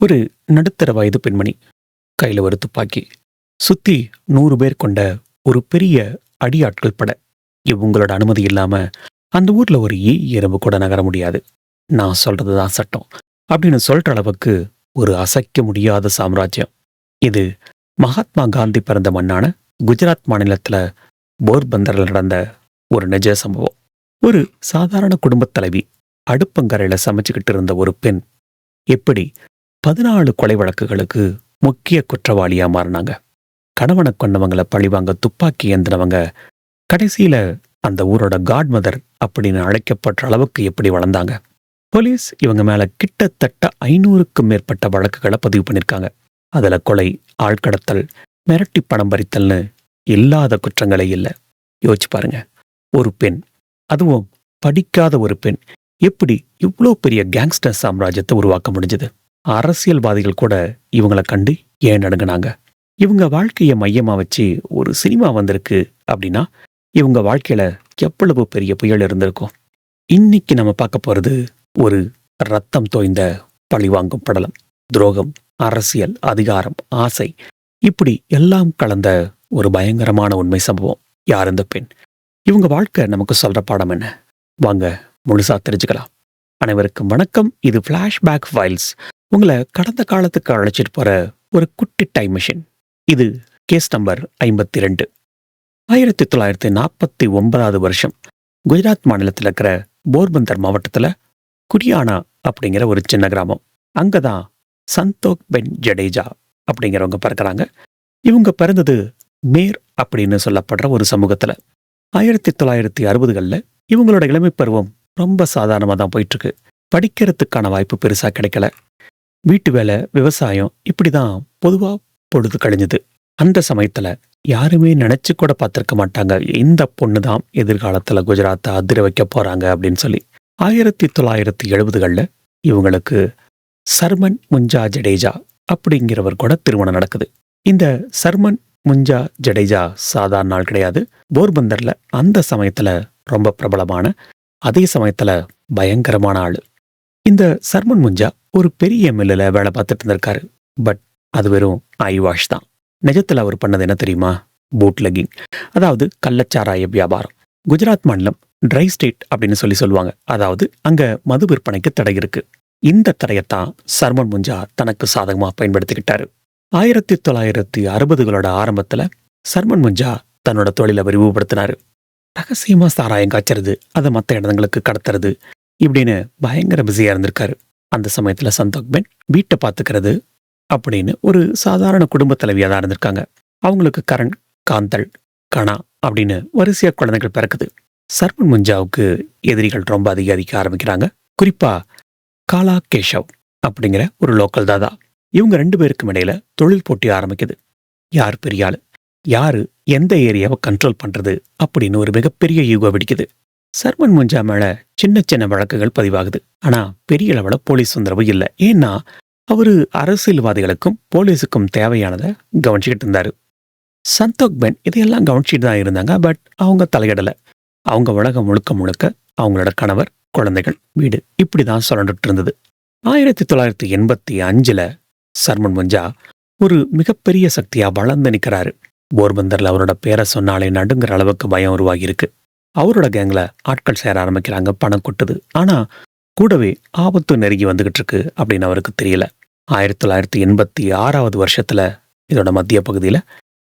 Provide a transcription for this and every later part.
ஒரு நடுத்தர வயது பெண்மணி, கையில ஒரு துப்பாக்கி, சுத்தி 100 பேர் கொண்ட ஒரு பெரிய அடியாட்கள் படை. இவங்களோட அனுமதி இல்லாம அந்த ஊர்ல ஒரு எறும்பு கூட நகர முடியாது. நான் சொல்றதுதான் சட்டம் அப்படின்னு சொல்ற அளவுக்கு ஒரு அசைக்க முடியாத சாம்ராஜ்யம். இது மகாத்மா காந்தி பிறந்த மண்ணான குஜராத் மாநிலத்துல போர்பந்தர்ல நடந்த ஒரு நிஜ சம்பவம். ஒரு சாதாரண குடும்பத் தலைவி அடுப்பங்கரையில சமைச்சுக்கிட்டு இருந்த ஒரு பெண் எப்படி 14 கொலை வழக்குகளுக்கு முக்கிய குற்றவாளியா மாறினாங்க. கணவனை கொண்டவங்களை பழிவாங்க துப்பாக்கி ஏந்தினவங்க கடைசியில அந்த ஊரோட காட்மதர் அப்படின்னு அழைக்கப்பட்ட அளவுக்கு எப்படி வளர்ந்தாங்க. போலீஸ் இவங்க மேல கிட்டத்தட்ட 500க்கும் மேற்பட்ட வழக்குகளை பதிவு பண்ணிருக்காங்க. அதுல கொலை, ஆழ்கடத்தல், மிரட்டி பணம் பறித்தல்னு இல்லாத குற்றங்களே இல்லை. யோசிச்சு பாருங்க, ஒரு பெண், அதுவும் படிக்காத ஒரு பெண், எப்படி இவ்வளோ பெரிய கேங்ஸ்டர் சாம்ராஜ்யத்தை உருவாக்க முடிஞ்சது? அரசியல்வாதிகள் கூட இவங்களை கண்டு ஏன் நடுங்கினாங்க? இவங்க வாழ்க்கையை மையமா வச்சு ஒரு சினிமா வந்திருக்கு அப்படின்னா இவங்க வாழ்க்கையில எவ்வளவு பெரிய புயல் இருந்திருக்கும். இன்னைக்கு நம்ம பார்க்க போறது ஒரு ரத்தம் தோய்ந்த பழிவாங்கும் படலம். துரோகம், அரசியல், அதிகாரம், ஆசை, இப்படி எல்லாம் கலந்த ஒரு பயங்கரமான உண்மை சம்பவம். யார் இந்த பெண்? இவங்க வாழ்க்கை நமக்கு சொல்ற பாடம் என்ன? வாங்க முழுசா தெரிஞ்சுக்கலாம். அனைவருக்கும் வணக்கம். இது ஃபிளாஷ்பேக் ஃபைல்ஸ், உங்களை கடந்த காலத்துக்கு அழைச்சிட்டு போற ஒரு குட்டி டைம் மிஷின். இது கேஸ் நம்பர் 52. 1949 வருஷம் குஜராத் மாநிலத்தில் இருக்கிற போர்பந்தர் மாவட்டத்தில் குரியானா அப்படிங்கிற ஒரு சின்ன கிராமம். அங்கதான் சந்தோக் பென் ஜடேஜா அப்படிங்கிறவங்க பிறக்கிறாங்க. இவங்க பிறந்தது மேர் அப்படின்னு சொல்லப்படுற ஒரு சமூகத்துல. 1960களில் இவங்களோட இளமை பருவம் ரொம்ப சாதாரணமாக தான் போயிட்டு இருக்கு. படிக்கிறதுக்கான வாய்ப்பு பெருசா கிடைக்கல. வீட்டு வேலை, விவசாயம், இப்படிதான் பொதுவா பொழுது கழிஞ்சுது. அந்த சமயத்துல யாருமே நினைச்சு கூட பார்த்திருக்க மாட்டாங்க இந்த பொண்ணுதான் எதிர்காலத்துல குஜராத்தை அதிர வைக்க போறாங்க அப்படின்னு சொல்லி. 1970களில் இவங்களுக்கு சர்மன் முஞ்சா ஜடேஜா அப்படிங்கிறவர் கூட திருமணம் நடக்குது. இந்த சர்மன் முஞ்சா ஜடேஜா சாதாரண ஆள் கிடையாது. போர்பந்தர்ல அந்த சமயத்துல ரொம்ப பிரபலமான, அதே சமயத்துல பயங்கரமான ஆளு. இந்த சர்மன் முஞ்சா ஒரு பெரிய மில்லுல வேலை பார்த்துட்டு இருந்திருக்காரு. பட் அது வெறும் ஐவாஷ் தான். நிஜத்துல அவர் பண்ணது என்ன தெரியுமா? பூட்லெக்கிங், அதாவது கள்ளச்சாராய வியாபாரம். குஜராத் மாநிலம் ட்ரை ஸ்டேட் அப்படின்னு சொல்லுவாங்க. அதாவது அங்க மது விற்பனைக்கு தடை இருக்கு. இந்த தடையத்தான் சர்மன் முஞ்சா தனக்கு சாதகமா பயன்படுத்திக்கிட்டாரு. 1960களோட ஆரம்பத்துல சர்மன் முஞ்சா தன்னோட தொழிலை விரிவுபடுத்தினாரு. ரகசியமா சாராயம் காய்ச்சறது, அதை மற்ற இடங்களுக்கு கடத்துறது, இப்படின்னு பயங்கர பிஸியா இருந்திருக்காரு. அந்த சமயத்துல சந்தோக் பென் வீட்டை பார்த்துக்கிறது அப்படின்னு ஒரு சாதாரண குடும்ப தலைவியா தான் இருந்திருக்காங்க. அவங்களுக்கு கரண், காந்தல், கணா அப்படின்னு வரிசையா குழந்தைகள் பிறக்குது. சர்மன் முஞ்சாவுக்கு எதிரிகள் ரொம்ப அதிகரிக்க ஆரம்பிக்கிறாங்க. குறிப்பா காலா கேஷவ் அப்படிங்கிற ஒரு லோக்கல் தாதா. இவங்க 2 பேருக்கும் இடையில தொழில் போட்டி ஆரம்பிக்குது. யார் பெரிய ஆளு, யாரு எந்த ஏரியாவை கண்ட்ரோல் பண்றது அப்படின்னு ஒரு மிகப்பெரிய யூகோ வெடிக்குது. சர்மன் முஞ்சா மேல சின்ன சின்ன வழக்குகள் பதிவாகுது. ஆனா பெரிய அளவுல போலீஸ் தொந்தரவு இல்லை. ஏன்னா அவரு அரசியல்வாதிகளுக்கும் போலீஸுக்கும் தேவையானதை கவனிச்சுக்கிட்டு இருந்தாரு. சந்தோக் பென் இதையெல்லாம் கவனிச்சுட்டு தான் இருந்தாங்க. பட் அவங்க தலையிடல. அவங்க உலகம் முழுக்க முழுக்க அவங்களோட கணவர், குழந்தைகள், வீடு, இப்படிதான் சுரண்டுட்டு இருந்தது. 1985ல் சர்மன் முஞ்சா ஒரு மிகப்பெரிய சக்தியா வளர்ந்து நிற்கிறாரு. போர்பந்தர்ல அவரோட பேரை சொன்னாலே நடுங்கிற அளவுக்கு பயம் உருவாகி இருக்கு. அவரோட கேங்ல ஆட்கள் சேர ஆரம்பிக்கிறாங்க. பணம் கொட்டுது. ஆனா கூடவே ஆபத்து நெருங்கி வந்துகிட்டு இருக்கு அப்படின்னு அவருக்கு தெரியல. 1986 வருஷத்துல இதோட மத்திய பகுதியில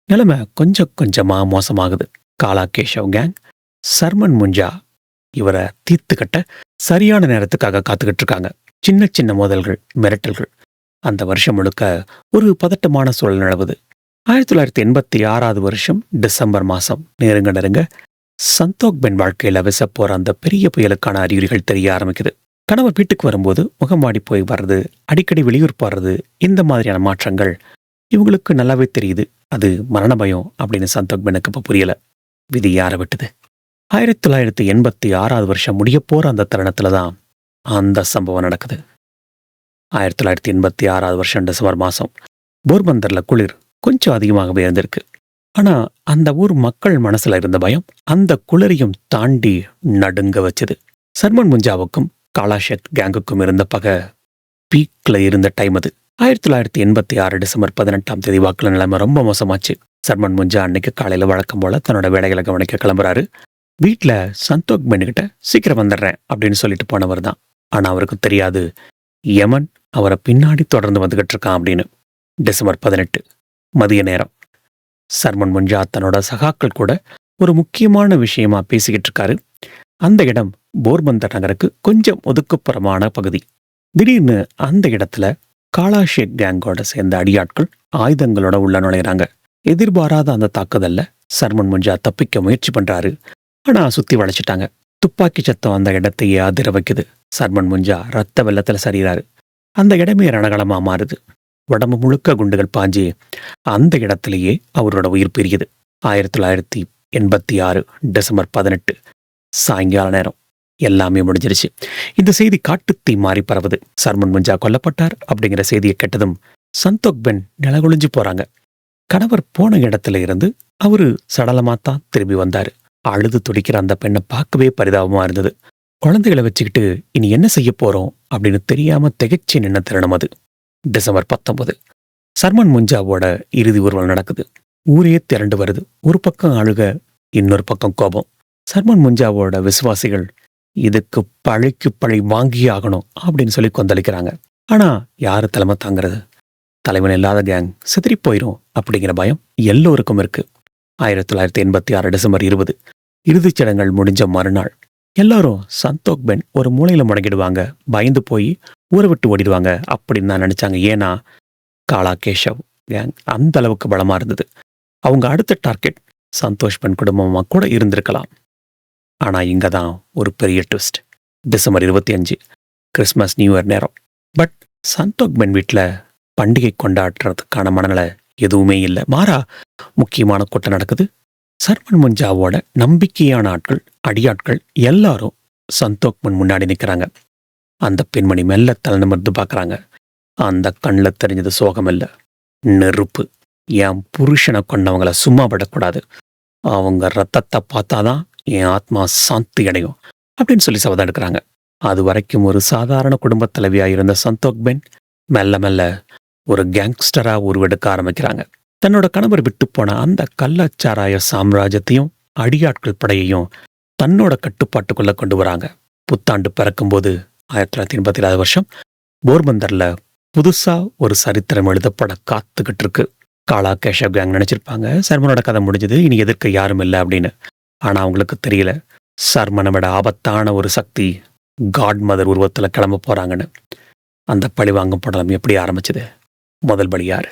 நிலைமை கொஞ்சம் கொஞ்சமா மோசமாகுது. காலா கேஷவ் கேங் சர்மன் முஞ்சா இவரை தீர்த்துக்கட்ட சரியான நேரத்துக்காக காத்துக்கிட்டு இருக்காங்க. சின்ன சின்ன மோதல்கள், மிரட்டல்கள். அந்த வருஷம் முழுக்க ஒரு பதட்டமான சூழல் நிலவுது. 1986 வருஷம் டிசம்பர் மாசம் நெருங்க சந்தோக் பென் வாழ்க்கையில விச போற அந்த பெரிய புயலுக்கான அறிகுறிகள் தெரிய ஆரம்பிக்குது. கணவர் வீட்டுக்கு வரும்போது முகம் வாடி போய் வர்றது, அடிக்கடி வெளியூர் போறது, இந்த மாதிரியான மாற்றங்கள் இவங்களுக்கு நல்லாவே தெரியுது. அது மரண பயம் அப்படின்னு சந்தோக் பெனுக்கு இப்ப புரியல. விதி யாரை விட்டுது? 1986 வருஷம் முடிய போற அந்த தருணத்துலதான் அந்த சம்பவம் நடக்குது. 1986 வருஷம் டிசம்பர் மாசம் போர்பந்தர்ல குளிர் கொஞ்சம் அதிகமாகவே இருந்திருக்கு. ஆனா அந்த ஊர் மக்கள் மனசுல இருந்த பயம் அந்த குளிரையும் தாண்டி நடுங்க வச்சது. சர்மன் முஞ்சாவுக்கும் காலாஷெட் கேங்குக்கும் இருந்த பகை பீக்ல இருந்த டைம் அது. 1986 டிசம்பர் 18 வாக்குல நிலைமை ரொம்ப மோசமாச்சு. சர்மன் முஞ்சா அன்னைக்கு காலையில வழக்கம் போல தன்னோட வேலைகளை கவனிக்க கிளம்புறாரு. வீட்டுல சந்தோக் பெண்கிட்ட சீக்கிரம் வந்துடுறேன் அப்படின்னு சொல்லிட்டு போனவர் தான். ஆனா அவருக்கு தெரியாது யமன் அவரை பின்னாடி தொடர்ந்து வந்துகிட்டு இருக்கான் அப்படின்னு. டிசம்பர் 18 மதிய நேரம். சர்மன் முஞ்சா தன்னோட சகாக்கள் கூட ஒரு முக்கியமான விஷயமா பேசிக்கிட்டு இருக்காரு. அந்த இடம் போர்பந்தர் நகருக்கு கொஞ்சம் ஒதுக்குப்புறமான பகுதி. திடீர்னு அந்த இடத்துல காலாஷேக் கேங்கோட சேர்ந்த அடியாட்கள் ஆயுதங்களோட உள்ள நுழையிறாங்க. எதிர்பாராத அந்த தாக்குதல்ல சர்மன் முஞ்சா தப்பிக்க முயற்சி பண்றாரு. ஆனா சுத்தி வளைச்சிட்டாங்க. துப்பாக்கி சத்தம் அந்த இடத்தையே அதிர வைக்குது. சர்மன் முஞ்சா ரத்த வெள்ளத்துல சரிகிறாரு. அந்த இடமே ரணகளமா மாறுது. உடம்பு முழுக்க குண்டுகள் பாஞ்சு அந்த இடத்திலேயே அவரோட உயிர் பிரியுது. 1986 டிசம்பர் 18 சாயங்கால நேரம். எல்லாமே முடிஞ்சிருச்சு. இந்த செய்தி காட்டுத்தீ மாறி பரவுது. சர்மன் முஞ்சா கொல்லப்பட்டார் அப்படிங்கிற செய்தியை கேட்டதும் சந்தோக் பென் நிலகுழிஞ்சு போறாங்க. கணவர் போன இடத்துல இருந்து அவரு சடலமாத்தான் திரும்பி வந்தாரு. அழுது துடிக்கிற அந்த பெண்ணை பார்க்கவே பரிதாபமா இருந்தது. குழந்தைகளை வச்சுக்கிட்டு இனி என்ன செய்ய போறோம் அப்படின்னு தெரியாம திகைச்சு நின்ன தருணம் அது. டிசம்பர் 19 சர்மன் முஞ்சாவோட இறுதி ஊர்வலம் நடக்குது. ஊரே திரண்டு வருது. ஒரு பக்கம் அழுக, இன்னொரு பக்கம் கோபம். சர்மன் முஞ்சாவோட விசுவாசிகள் இதுக்கு பழிக்கு பழி வாங்கியே ஆகணும் அப்படின்னு சொல்லி கொந்தளிக்கிறாங்க. ஆனா யாரு தலைமை தாங்கிறது? தலைவன் இல்லாத கேங் சிதறி போயிரும் அப்படிங்கிற பயம் எல்லோருக்கும் இருக்கு. 1986 டிசம்பர் 20 இறுதிச் சடங்குகள் முடிஞ்ச மறுநாள் எல்லாரும் சந்தோக் பென் ஒரு மூலையில முடங்கிடுவாங்க, பயந்து போய் ஊரை விட்டு ஓடிடுவாங்க அப்படின்னு தான் நினைச்சாங்க. ஏன்னா காலா கேஷவ் கேங் அந்த அளவுக்கு பலமா இருந்தது. அவங்க அடுத்த டார்கெட் சந்தோஷ் பென் குடும்பமா கூட இருந்திருக்கலாம். ஆனா இங்க தான் ஒரு பெரிய twist. December 25 Christmas new year நேரம். பட் சந்தோக் பென் வீட்டில் பண்டிகை கொண்டாடுறதுக்கான மனநிலை எதுவுமே இல்லை. மாறா முக்கியமான கூட்டம் நடக்குது. சர்மன் முஞ்சாவோட நம்பிக்கையான ஆட்கள், அடியாட்கள் எல்லாரும் சந்தோக் பென் முன்னாடி நிற்கிறாங்க. அந்த பெண்மணி மெல்ல தலை நிமிர்ந்து பார்க்குறாங்க. அந்த கண்ணில் தெரிஞ்சது சோகம் இல்லை, நெருப்பு. என் புருஷனை கொண்டவங்களை சும்மா விடக்கூடாது. அவங்க ரத்தத்தை பார்த்தாதான் என் ஆத்மா சாந்தி அடையும் அப்படின்னு சொல்லி சபதம் எடுக்கிறாங்க. அது வரைக்கும் ஒரு சாதாரண குடும்ப தலைவியா இருந்த சந்தோக் பென் மெல்ல மெல்ல ஒரு கேங்ஸ்டரா உருவெடுக்க ஆரம்பிக்கிறாங்க. தன்னோட கணவர் விட்டு போன அந்த கள்ளச்சாராய சாம்ராஜ்யத்தையும் அடியாட்கள் படையையும் தன்னோட கட்டுப்பாட்டுக்குள்ள கொண்டு வராங்க. புத்தாண்டு பிறக்கும்போது 1987 வருஷம் போர்பந்தர்ல புதுசா ஒரு சரித்திரம் எழுதப்பட காத்துக்கிட்டு இருக்கு. காலா கேஷவ் கேங் நினைச்சிருப்பாங்க சர்மனோட கதை முடிஞ்சது, இனி எதிர்க்க யாரும் இல்லை அப்படின்னு. ஆனா அவங்களுக்கு தெரியல, சர்மனை விட ஆபத்தான ஒரு சக்தி காட் மதர் உருவத்துல கிளம்ப போறாங்கன்னு. அந்த பழிவாங்கும் படலம் எப்படி ஆரம்பிச்சது? முதல் பலி யாரு?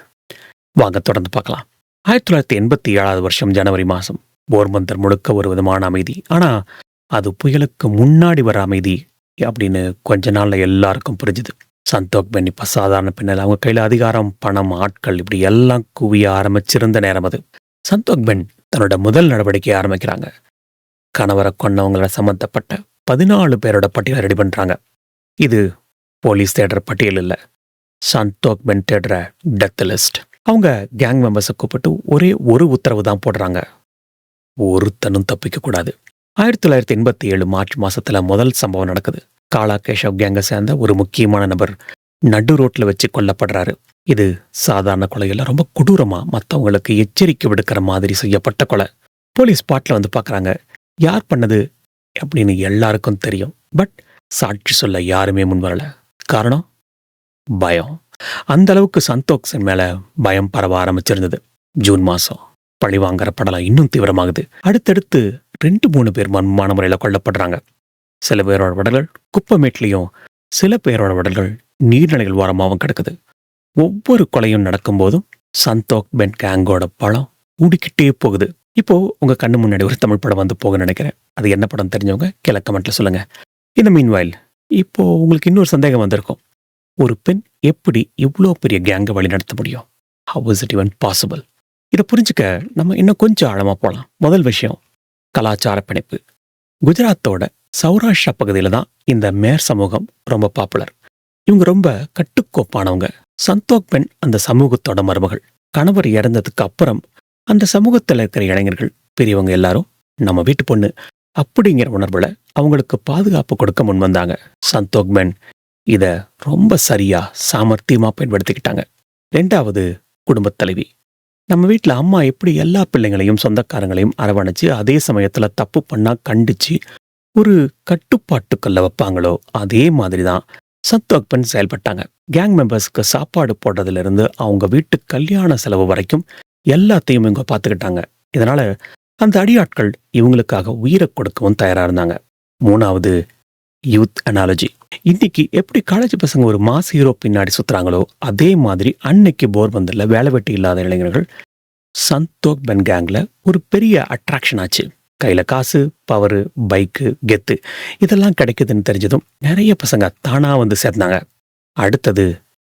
வாங்க தொடர்ந்து பார்க்கலாம். 1987 வருஷம் ஜனவரி மாசம் போர்பந்தர் முழுக்க ஒரு விதமான அமைதி. ஆனா அது புயலுக்கு முன்னாடி வர அமைதி அப்படின்னு கொஞ்ச நாள்ல எல்லாருக்கும் புரிஞ்சுது. சந்தோக் பென் இப்ப சாதாரண பெண்ணில், அவங்க கையில அதிகாரம், பணம், ஆட்கள் இப்படி எல்லாம் குவிய ஆரம்பிச்சிருந்த நேரம் அது. சந்தோக் பென் தன்னோட முதல் நடவடிக்கையை ஆரம்பிக்கிறாங்க. கணவரை கொண்டவங்கள சம்பந்தப்பட்ட 14 பேரோட பட்டியலை ரெடி பண்றாங்க. இது போலீஸ் தேடுற பட்டியல் இல்ல, சந்தோக் பென் தேடுற டெத் லிஸ்ட். அவங்க கேங் மெம்பர்ஸை கூப்பிட்டு ஒரே ஒரு உத்தரவு தான் போடுறாங்க, ஒருத்தனும் தப்பிக்க கூடாது. 1987 மார்ச் மாசத்துல முதல் சம்பவம் நடக்குது. காலா கேஷவ் கேங்கை சேர்ந்த ஒரு முக்கியமான நபர் நடு ரோட்ல வச்சு கொல்லப்படுறாரு. இது சாதாரண கொலையில ரொம்ப கொடூரமா மற்றவங்களுக்கு எச்சரிக்கை விடுக்கிற மாதிரி செய்யப்பட்ட கொலை. போலீஸ் ஸ்பாட்ல வந்து பார்க்கறாங்க. யார் பண்ணது அப்படின்னு எல்லாருக்கும் தெரியும். பட் சாட்சி சொல்ல யாருமே முன் வரல. காரணம் பயம். அந்த அளவுக்கு சந்தோக் சென் மேல பயம் பரவ ஆரம்பிச்சிருந்தது. ஜூன் மாசம் பழிவாங்கிற படலம் இன்னும் தீவிரமாகுது. அடுத்தடுத்து 2-3 பேர் மர்மமான முறையில கொல்லப்படுறாங்க. சில பேரோட உடல்கள் குப்பமேட்லையும், சில பேரோட உடல்கள் நீர்நிலைகள் ஓரமாகவும் கிடக்குது. ஒவ்வொரு கொலையும் நடக்கும்போதும் சந்தோக் பென் கேங்கோட பலம் ஊடிக்கிட்டே போகுது. இப்போ உங்க கண்ணு முன்னாடி ஒரு தமிழ் படம் வந்து போக நினைக்கிறேன். அது என்ன படம் தெரிஞ்சவங்க கீழே கமெண்ட்ல சொல்லுங்க. இந்த மீன்வாயில் இப்போ உங்களுக்கு இன்னொரு சந்தேகம் வந்திருக்கும், ஒரு பெண் எப்படி இவ்வளோ பெரிய கேங்கை வழி நடத்த முடியும்? How is it even possible? இதை புரிஞ்சுக்க நம்ம இன்னும் கொஞ்சம் ஆழமா போகலாம். முதல் விஷயம், கலாச்சார பிணைப்பு. குஜராத்தோட சௌராஷ்டிரா பகுதியில தான் இந்த மேர் சமூகம் ரொம்ப பாப்புலர். இவங்க ரொம்ப கட்டுக்கோப்பானவங்க. சந்தோக் பென் அந்த சமூகத்தோட மருமகள். கணவர் இறந்ததுக்கு அப்புறம் அந்த சமூகத்தில் இருக்கிற இளைஞர்கள், பெரியவங்க எல்லாரும் நம்ம வீட்டு பொண்ணு அப்படிங்கிற உணர்வுல அவங்களுக்கு பாதுகாப்பு கொடுக்க முன் வந்தாங்க. சந்தோக் பென் இத ரொம்ப சரியா சாமர்த்தியமா பயன்படுத்திக்கிட்டாங்க. 2வது குடும்பத் தலைவி. நம்ம வீட்ல அம்மா எப்படி எல்லா பிள்ளைங்களையும் சொந்தக்காரங்களையும் அரவணைச்சு அதே சமயத்துல தப்பு பண்ணா கண்டிச்சு ஒரு கட்டுப்பாட்டுக்குள்ள வைப்பாங்களோ அதே மாதிரி தான் சந்தோக் செயல்பட்டாங்க. கேங் மெம்பர்ஸ்க்கு சாப்பாடு போடுறதுல இருந்து அவங்க வீட்டு கல்யாண செலவு வரைக்கும் எல்லாத்தையும் இவங்க பார்த்துக்கிட்டாங்க. இதனால அந்த அடியாட்கள் இவங்களுக்காக உயிரை கொடுக்கவும் தயாரா இருந்தாங்க. 3வது யூத் அனாலஜி. இன்னைக்கு எப்படி காலேஜ் பசங்க ஒரு மாஸ் ஹீரோ பின்னாடி சுத்துறாங்களோ அதே மாதிரி அன்னைக்கு போர்பந்தர்ல வேலை வெட்டி இல்லாத இளைஞர்கள் சந்தோக் பென் கேங்ல ஒரு பெரிய அட்ராக்ஷன் ஆச்சு. கையில காசு, பவரு, பைக்கு, கெத்து இதெல்லாம் கிடைக்குதுன்னு தெரிஞ்சதும் நிறைய பசங்க தானா வந்து சேர்ந்தாங்க. அடுத்தது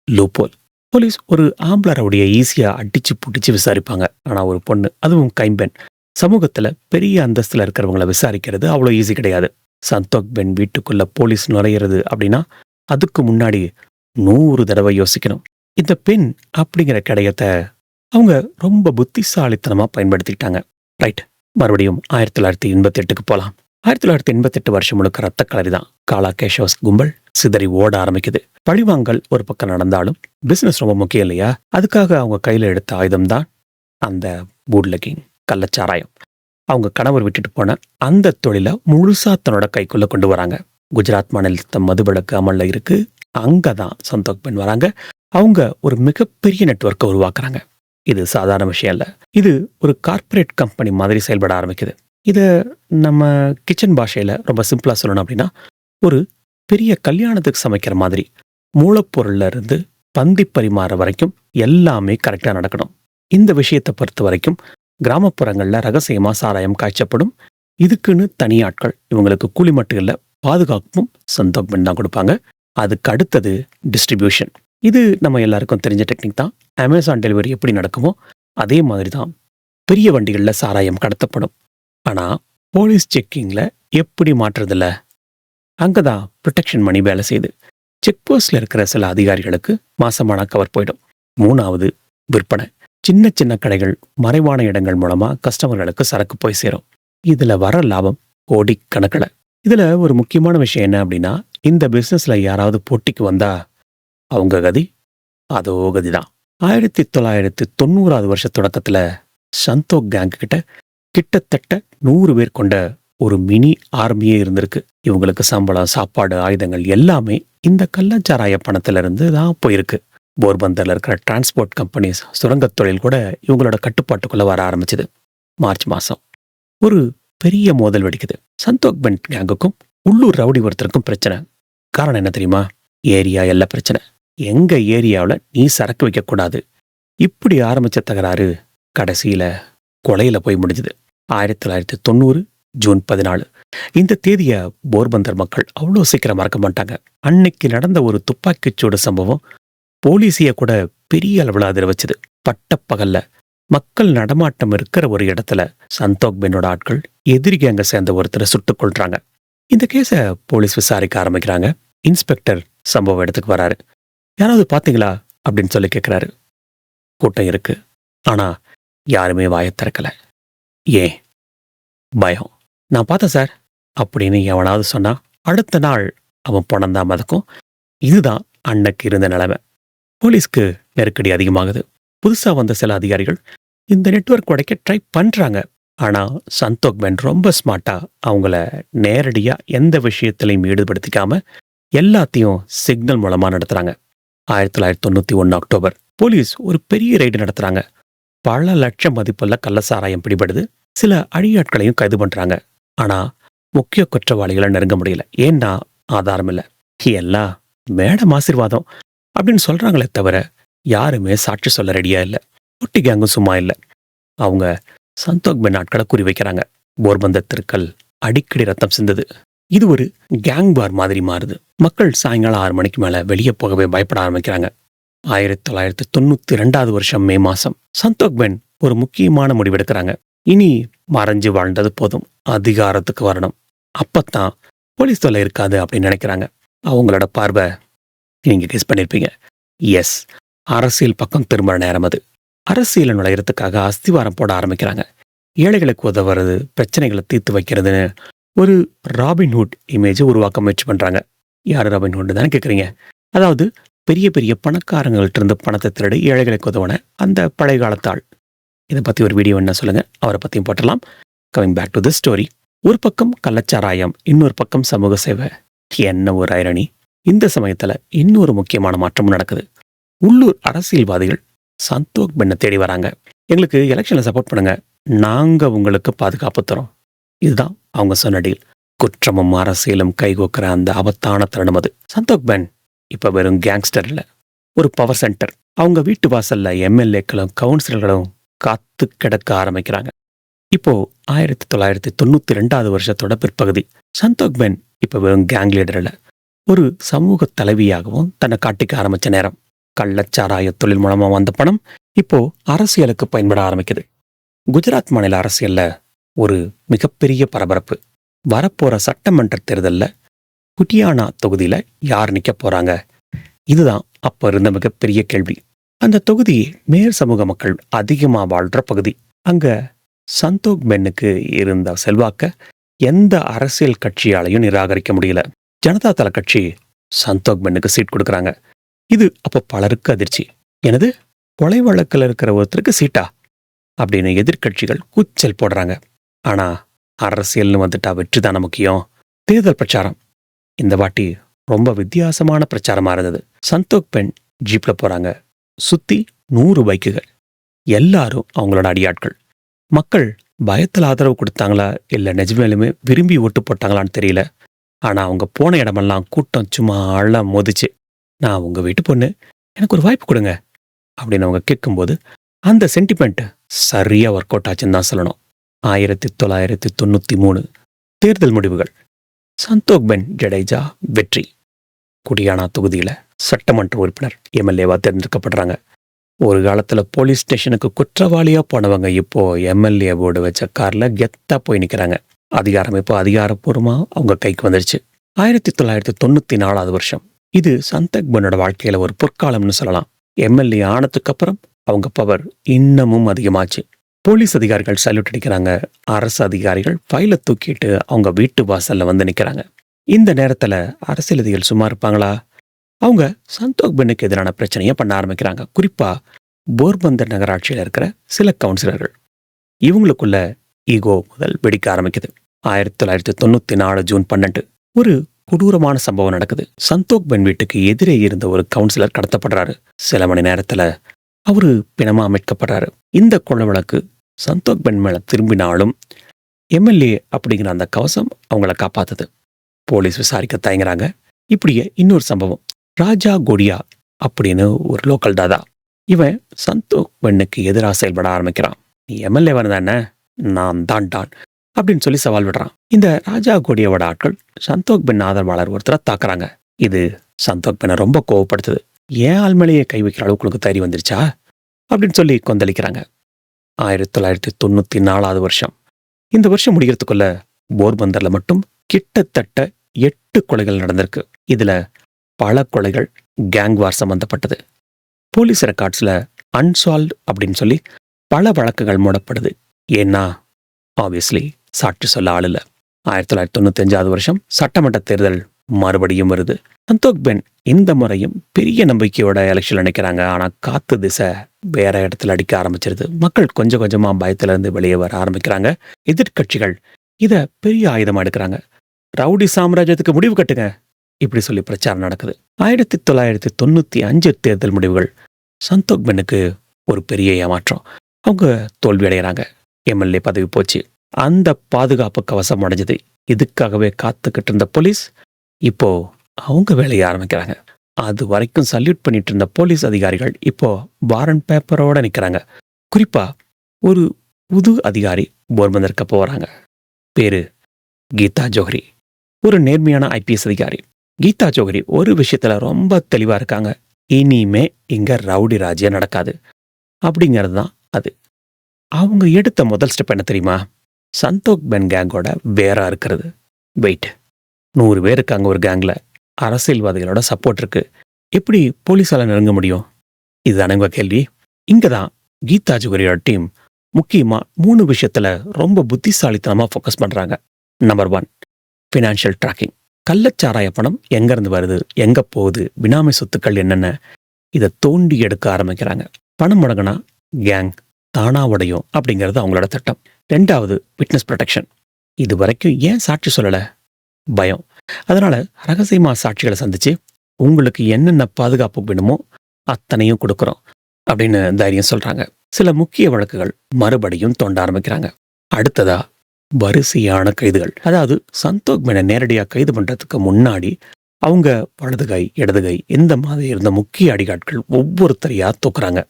லூப்போல். போலீஸ் ஒரு ஆம்பளை ரவுடியை ஈஸியா அடிச்சு புடிச்சு விசாரிப்பாங்க. ஆனா ஒரு பொண்ணு, அதுவும் கைம்பெண், சமூகத்துல பெரிய அந்தஸ்துல இருக்கிறவங்கள விசாரிக்கிறது அவ்வளோ ஈஸி கிடையாது. சந்தோக் பென் வீட்டுக்குள்ள போலீஸ் நுழையிறது அப்படின்னா அதுக்கு முன்னாடி 100 தடவை யோசிக்கணும். இந்த பெண் அப்படிங்கிற கிடையத்தை அவங்க ரொம்ப புத்திசாலித்தனமா பயன்படுத்திக்கிட்டாங்க. ரைட், மறுபடியும் 1988க்கு போலாம். 1988 வருஷம் முழுக்க ரத்த கலரி தான். காலா கேஷவஸ் கும்பல் சிதறி ஓட ஆரம்பிக்குது. பழிவாங்கல் ஒரு பக்கம் நடந்தாலும் பிசினஸ் ரொம்ப முக்கியம் இல்லையா? அதுக்காக அவங்க கையில எடுத்த ஆயுதம் தான் அந்த பூட்லெக்கிங், கள்ளச்சாராயம். அவங்க கணவர் விட்டுட்டு போன அந்த தொழிலை முழுசா தன்னோட கைக்குள்ள கொண்டு வராங்க. குஜராத் மாநிலத்த மதுவிலக்கு அமல்ல இருக்கு. அங்கதான் சந்தோக் பென் வராங்க. அவங்க ஒரு மிகப்பெரிய நெட்வொர்க்கை உருவாக்குறாங்க. இது சாதாரண விஷயம் இல்ல. இது ஒரு கார்ப்பரேட் கம்பெனி மாதிரி செயல்பட ஆரம்பிக்குது. இத நம்ம கிச்சன் பாஷையில ரொம்ப சிம்பிளா சொல்லணும் அப்படின்னா, ஒரு பெரிய கல்யாணத்துக்கு சமைக்கிற மாதிரி மூலப்பொருள்ல இருந்து பந்தி பரிமாற வரைக்கும் எல்லாமே கரெக்டா நடக்கணும். இந்த விஷயத்தை பொறுத்த வரைக்கும் கிராமப்புறங்கள்ல ரகசியமா சாராயம் காய்ச்சப்படும். இதுக்குன்னு தனி ஆட்கள், இவங்களுக்கு கூலி மட்டும் இல்ல பாதுகாப்பும் சந்தோக் பென் தான் கொடுப்பாங்க. அதுக்கு அடுத்தது டிஸ்ட்ரிபியூஷன். இது நம்ம எல்லாருக்கும் தெரிஞ்ச டெக்னிக் தான். அமேசான் டெலிவரி எப்படி நடக்குமோ அதே மாதிரி தான் பெரிய வண்டிகள்ல சாராயம் கடத்தப்படும். ஆனா போலீஸ் செக்கிங்ல எப்படி மாற்றுறதில்ல, அங்கதான் ப்ரொடெக்ஷன் மணி வேலை செய்யுது. செக் போஸ்ட்ல இருக்கிற சில அதிகாரிகளுக்கு மாசமான கவர் போயிடும். 3வது விற்பனை. சின்ன சின்ன கடைகள், மறைவான இடங்கள் மூலமா கஸ்டமர்களுக்கு சரக்கு போய் சேரும். இதுல வர லாபம் கோடிக்கணக்கில். இதுல ஒரு முக்கியமான விஷயம் என்ன அப்படின்னா, இந்த பிசினஸ்ல யாராவது போட்டிக்கு வந்தா அவங்க கதி அதோ கதிதான். 1990வது வருஷ தொடக்கத்துல சந்தோக் கேங் கிட்ட கிட்டத்தட்ட 100 பேர் கொண்ட ஒரு மினி ஆர்மியே இருந்திருக்கு. இவங்களுக்கு சம்பளம், சாப்பாடு, ஆயுதங்கள் எல்லாமே இந்த கள்ளச்சாராய பணத்துல இருந்து தான் போயிருக்கு. போர்பந்தர்ல இருக்கிற டிரான்ஸ்போர்ட் கம்பெனிஸ், சுரங்கத் தொழில் கூட இவங்களோட கட்டுப்பாட்டுக்குள்ள வர ஆரம்பிச்சது. மார்ச் மாசம் ஒரு பெரிய மோதல் வெடிக்குது. சந்தோக் பென் கேங்குக்கும் உள்ளூர் ரவுடி ஒருத்தருக்கும் பிரச்சனை. காரணம் என்ன தெரியுமா? ஏரியா எல்லை பிரச்சனை. எங்க ஏரியாவில் நீ சரக்கு வைக்க கூடாது. இப்படி ஆரம்பிச்ச தகராறு கடைசியில கொலையில போய் முடிஞ்சது. 1990 ஜூன் 14. இந்த தேதிய போர்பந்தர் மக்கள் அவ்வளோ சீக்கிரம் மறக்க மாட்டாங்க. அன்னைக்கு நடந்த ஒரு துப்பாக்கிச்சூடு சம்பவம் போலீசிய கூட பெரிய அளவில் அதிர வச்சது. பட்டப்பகல்ல மக்கள் நடமாட்டம் இருக்கிற ஒரு இடத்துல சந்தோக் பென்னோட ஆட்கள் எதிரி கேங்க சேர்ந்த ஒருத்தரை சுட்டுக் கொள்றாங்க. இந்த கேஸ போலீஸ் விசாரிக்க ஆரம்பிக்கிறாங்க. இன்ஸ்பெக்டர் சம்பவ இடத்துக்கு வராரு. யாராவது பாத்தீங்களா அப்படின்னு சொல்லி கேட்கிறாரு. கூட்டம் இருக்கு, ஆனா யாருமே வாயை திறக்கல. ஏன்? பயம். நான் பார்த்தேன் சார் அப்படின்னு எவனாவது சொன்னா அடுத்த நாள் அவன் பணம் தான் மதக்கும். இதுதான் அன்னைக்கு இருந்த நிலைமை. போலீஸ்க்கு நெருக்கடி அதிகமாகுது. புதுசா வந்த சில அதிகாரிகள் இந்த நெட்வொர்க் உடைக்க ட்ரை பண்றாங்க. ஆனா சந்தோக் பென் ரொம்ப ஸ்மார்ட்டா அவங்கள நேரடியா எந்த விஷயத்திலையும் ஈடுபடுத்திக்காம எல்லாத்தையும் சிக்னல் மூலமா நடத்துறாங்க. 1991 அக்டோபர் போலீஸ் ஒரு பெரிய ரைடு நடத்துறாங்க. பல லட்சம் மதிப்புள்ள கள்ளசாராயம் பிடிபடுது. சில அடியாட்களையும் கைது பண்றாங்க. ஆனா முக்கிய குற்றவாளிகளை நெருங்க முடியல. ஏன்னா ஆதாரம் இல்ல. எல்லாம் மேடம் ஆசீர்வாதம் அப்படின்னு சொல்றாங்களே தவிர யாருமே சாட்சி சொல்ல ரெடியா இல்ல. ஒட்டி கேங்கும் சும்மா இல்ல. அவங்க சந்தோக் பென் ஆட்களை குறி வைக்கிறாங்க. போர்பந்தர் தெருக்கள் அடிக்கடி ரத்தம் சிந்தது. இது ஒரு கேங் பார் மாதிரி மாறுது. மக்கள் சாயங்காலம் 6 மணிக்கு மேல வெளியே போகவே பயப்பட ஆரம்பிக்கிறாங்க. 1992 வருஷம் மே மாசம் சந்தோக் பென் ஒரு முக்கியமான முடிவெடுக்கிறாங்க. இனி மறைஞ்சு வாழ்ந்தது போதும், அதிகாரத்துக்கு வரணும். அப்பத்தான் போலீஸ் தொல்லை இருக்காது அப்படின்னு நினைக்கிறாங்க. அவங்களோட பார்வை நீங்க கெஸ் பண்ணிருப்பீங்க. எஸ், அரசியல் பக்கம் திரும்புற நேரம் அது. அரசியல் நுழையறதுக்காக அஸ்திவாரம் போட ஆரம்பிக்கிறாங்க. ஏழைகளுக்கு உதவுறது, பிரச்சனைகளை தீர்த்து வைக்கிறதுன்னு ஒரு ராபின்ஹுட் இமேஜை உருவாக்க முயற்சி பண்றாங்க. யாரு ராபின்ஹுட் தானே கேட்குறீங்க? அதாவது பெரிய பெரிய பணக்காரங்கள்ட்ட இருந்து பணத்தை திருடி ஏழைகளுக்கு உதவுன அந்த பழைய காலத்து ஆள். இதை பற்றி ஒரு வீடியோ என்ன சொல்லுங்க, அவரை பற்றியும் போட்டலாம். Coming back to the story. ஒரு பக்கம் கள்ளச்சாராயம், இன்னொரு பக்கம் சமூக சேவை. என்ன ஒரு ஐரணி! இந்த சமயத்தில் இன்னொரு முக்கியமான மாற்றமும் நடக்குது. உள்ளூர் அரசியல்வாதிகள் சந்தோக் பென்னை தேடி வராங்க. எங்களுக்கு எலெக்ஷனில் சப்போர்ட் பண்ணுங்க, நாங்கள் உங்களுக்கு பாதுகாப்பு தரோம். இதுதான் அவங்க சொன்ன டீல். குற்றமும் அரசியலும் கைகோக்கிற அந்த ஆபத்தான தருணம் அது. சந்தோக் பென் இப்போ வெறும் கேங்ஸ்டர் இல்லை, ஒரு பவர் சென்டர். அவங்க வீட்டு வாசல்ல எம்எல்ஏக்களும் கவுன்சிலர்களும் காத்து கிடக்க ஆரம்பிக்கிறாங்க. இப்போ 1992 வருஷத்தோட பிற்பகுதி. சந்தோக் பென் இப்போ வெறும் கேங் லீடர் இல்லை, ஒரு சமூக தலைவியாகவும் தன்னை காட்டிக்க ஆரம்பிச்ச நேரம். கள்ளச்சாராய தொழில் மூலமா வந்த பணம் இப்போ அரசியலுக்கு பயன்பட ஆரம்பிக்குது. குஜராத் மாநில அரசியல்ல ஒரு மிகப்பெரிய பரபரப்பு. வரப்போற சட்டமன்ற தேர்தல்ல குட்டியானா தொகுதியில யார் நிக்க போறாங்க? இதுதான் அப்ப இருந்த மிகப்பெரிய கேள்வி. அந்த தொகுதி மேல் சமூக மக்கள் அதிகமா வாழ்ற பகுதி. அங்க சந்தோக் பென்னுக்கு இருந்த செல்வாக்க எந்த அரசியல் கட்சியாலையும் நிராகரிக்க முடியல. ஜனதா தள கட்சி சந்தோக் பென்னுக்கு சீட் கொடுக்கறாங்க. இது அப்ப பலருக்கு அதிர்ச்சி. எனது கொலை வழக்கில் இருக்கிற ஒருத்தருக்கு சீட்டா அப்படின்னு எதிர்கட்சிகள் கூச்சல் போடுறாங்க. ஆனா அரசியல்னு வந்துட்டா வெற்றி தானே முக்கியம். தேர்தல் பிரச்சாரம் இந்த வாட்டி ரொம்ப வித்தியாசமான பிரச்சாரமா இருந்தது. சந்தோக் பென் ஜீப்ல போறாங்க. சுத்தி 100 பைக்குகள். எல்லாரும் அவங்களோட அடியாட்கள். மக்கள் பயத்தில் ஆதரவு கொடுத்தாங்களா இல்ல நிஜமேலுமே விரும்பி ஓட்டு போட்டாங்களான்னு தெரியல. ஆனா அவங்க போன இடமெல்லாம் கூட்டம் சும்மா ஆழ மோதிச்சு. நான் உங்க வீட்டு பொண்ணு, எனக்கு ஒரு வாய்ப்பு கொடுங்க அப்படின்னு அவங்க கேட்கும்போது அந்த சென்டிமெண்ட் சரியா ஒர்க் அவுட் ஆச்சுன்னு தான் சொல்லணும். 1993 தேர்தல் முடிவுகள். சந்தோக் பென் ஜடேஜா வெற்றி. குடியானா தொகுதியில சட்டமன்ற உறுப்பினர் எம்எல்ஏவா தேர்ந்தெடுக்கப்படுறாங்க. ஒரு காலத்துல போலீஸ் ஸ்டேஷனுக்கு குற்றவாளியா போனவங்க இப்போ எம்எல்ஏ போர்டு வச்ச கார்ல கெத்தா போய் நிக்கிறாங்க. அதிகாரம் இப்போ அதிகாரப்பூர்வமா அவங்க கைக்கு வந்துருச்சு. 1994 வருஷம். இது சந்தோக் பென்னோட வாழ்க்கையில ஒரு பொற்காலம்னு சொல்லலாம். எம்எல்ஏ ஆனதுக்கு அப்புறம் அவங்க பவர் இன்னமும் அதிகமாச்சு. போலீஸ் அதிகாரிகள் சல்யூட் அடிக்கிறாங்க. அரசு அதிகாரிகள் ஃபைலை தூக்கிட்டு அவங்க வீட்டு வாசல்ல வந்து நிக்கிறாங்க. இந்த நேரத்துல அரசியல்வாதிகள் சும்மா இருப்பாங்களா? அவங்க சந்தோக் பென்னுக்கு எதிரான பிரச்சனையை பண்ண ஆரம்பிக்கிறாங்க. குறிப்பா போர்பந்தர் நகராட்சியில் இருக்கிற சில கவுன்சிலர்கள். இவங்களுக்குள்ள ஈகோ முதல் வெடிக்க ஆரம்பிக்குது. 1994 ஜூன் 12 ஒரு கொடூரமான சம்பவம் நடக்குது. சந்தோக் பென் வீட்டுக்கு எதிரே இருந்த ஒரு கவுன்சிலர் கடத்தப்படுறாரு. சில மணி நேரத்துல அவரு பிணமா மீட்கப்படுறாரு. இந்த கொலை வழக்கு சந்தோக் பென் மேல திரும்பினாலும் எம்எல்ஏ அப்படிங்கிற அந்த கவசம் அவங்கள காப்பாத்துது. போலீஸ் விசாரிக்க தயங்குறாங்க. இப்படியே இன்னொரு சம்பவம். ராஜா கோடியா அப்படின்னு ஒரு லோக்கல் தாதா. இவன் சந்தோக் பென்னுக்கு எதிராக செயல்பட ஆரம்பிக்கிறான். நீ எம்எல்ஏ வரதானே, நான் தான் டான் அப்படின்னு சொல்லி சவால் விடுறான். இந்த ராஜா கோடியாவோட ஆட்கள் சந்தோக் பென் ஆதரவாளர் ஒருத்தரை தாக்குறாங்க. இது சந்தோக் பென்னை ரொம்ப கோவப்படுத்துது. ஏன் ஆள்மேலேயே கை வைக்கிற அளவுக்கு உனக்கு தைரியம் வந்துருச்சா அப்படின்னு சொல்லி கொந்தளிக்கிறாங்க. 1994 வருஷம். இந்த வருஷம் முடிகிறதுக்குள்ள போர்பந்தர்ல மட்டும் கிட்டத்தட்ட 8 கொலைகள் நடந்திருக்கு. இதுல பல கொலைகள் கேங்வார் சம்பந்தப்பட்டது. போலீஸ் ரெக்கார்ட்ஸ்ல அன்சால்வ்ட் அப்படின்னு சொல்லி பல வழக்குகள் மூடப்படுது. ஏன்னா ஆப்வியஸ்லி சாட்சி சொல்ல ஆள் இல்ல. 1995 வருஷம் சட்டமன்ற தேர்தல் மறுபடியும் வருது. சந்தோக் பென் இந்த முறையும் பெரிய நம்பிக்கையோட எலெக்ஷன் நினைக்கிறாங்க. ஆனா காத்து திசை வேற இடத்துல அடிக்க ஆரம்பிச்சிருது. மக்கள் கொஞ்சம் கொஞ்சமா பயத்துல இருந்து வெளியே வர ஆரம்பிக்கிறாங்க. எதிர்கட்சிகள் இத பெரிய ஆயுதமா எடுக்கிறாங்க. ரவுடி சாம்ராஜ்யத்துக்கு முடிவு கட்டுங்க இப்படி சொல்லி பிரச்சாரம் நடக்குது. 1995 தேர்தல் முடிவுகள் சந்தோக் பென்னுக்கு ஒரு பெரிய ஏமாற்றம். அவங்க தோல்வி அடைகிறாங்க. எம்எல்ஏ பதவி போச்சு. அந்த பாதுகாப்பு கவசம் அடைஞ்சது. இதுக்காகவே காத்துக்கிட்டு இருந்த போலீஸ் இப்போ அவங்க வேலையை ஆரம்பிக்கிறாங்க. அது வரைக்கும் சல்யூட் பண்ணிட்டு இருந்த போலீஸ் அதிகாரிகள் இப்போ வாரண்ட் பேப்பரோட நிக்கிறாங்க. குறிப்பா ஒரு புது அதிகாரி போர்பந்தருக்கு போறாங்க. பேரு கீதா ஜோஹரி. ஒரு நேர்மையான ஐபிஎஸ் அதிகாரி. கீதா ஜோஹரி ஒரு விஷயத்துல ரொம்ப தெளிவா இருக்காங்க. இனிமே இங்க ரவுடி ராஜ்யம் நடக்காது அப்படிங்கிறது தான் அது. அவங்க எடுத்த முதல் ஸ்டெப் என்ன தெரியுமா? சந்தோக் பென் கேங்கோட வேறா இருக்கிறது. வெயிட், 100 பேர் இருக்காங்க ஒரு கேங்ல. அரசியல்வாதிகளோட சப்போர்ட் இருக்கு. எப்படி போலீஸால நெருங்க முடியும்? இதுதானே உங்க கேள்வி. இங்கதான் கீதா ஜோஹரியோட டீம் முக்கியமா 3 விஷயத்துல ரொம்ப புத்திசாலித்தனமா ஃபோக்கஸ் பண்றாங்க. Number 1, financial tracking. கள்ளச்சாராய பணம் எங்க இருந்து வருது, எங்க போகுது, பினாமி சொத்துக்கள் என்னென்ன, இதை தோண்டி எடுக்க ஆரம்பிக்கிறாங்க. பணம் முடங்கினா கேங் தானா உடையும் அப்படிங்கிறது அவங்களோட திட்டம். 2வது விட்னஸ் ப்ரொடெக்ஷன். இது வரைக்கும் ஏன் சாட்சி சொல்லல? பயம். அதனால ரகசியமா சாட்சிகளை சந்திச்சு உங்களுக்கு என்னென்ன பாதுகாப்பு வேணுமோ அத்தனையும் கொடுக்குறோம் அப்படின்னு தைரியம் சொல்றாங்க. சில முக்கிய வழக்குகள் மறுபடியும் தோண்ட ஆரம்பிக்கிறாங்க. அடுத்ததா வரிசையான கைதுகள். அதாவது சந்தோக் பெனை நேரடியா கைது பண்றதுக்கு முன்னாடி அவங்க வலதுகை இடதுகை இந்த மாதிரி இருந்த முக்கிய அடிகாட்கள் ஒவ்வொருத்தரையா தூக்குறாங்க.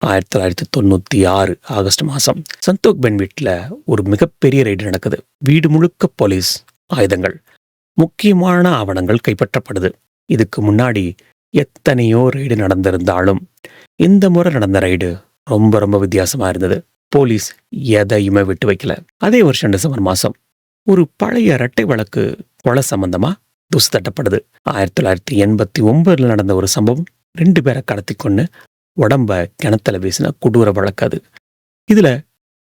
1996 ஆகஸ்ட் மாசம் சந்தோக் பென் வீட்டில் ஒரு மிகப்பெரிய ரெய்டு நடக்குது. வீடு முழுக்க போலீஸ், ஆயுதங்கள், முக்கியமான ஆவணங்கள் கைப்பற்றப்படுது. இதுக்கு முன்னாடி எத்தனையோ ரெய்டு நடந்திருந்தாலும் இந்த முறை நடந்த ரெய்டு ரொம்ப ரொம்ப வித்தியாசமா இருந்தது. போலீஸ் எதையுமே விட்டு வைக்கல. அதே வருஷம் டிசம்பர் மாசம் ஒரு பழைய இரட்டை வழக்கு கொலை சம்பந்தமா தூசு தட்டப்படுது. 1989 நடந்த ஒரு சம்பவம் 2 பேரை கடத்தி கொண்டு உடம்ப கிணத்துல வீசின கொடூர வழக்கு அது. இதுல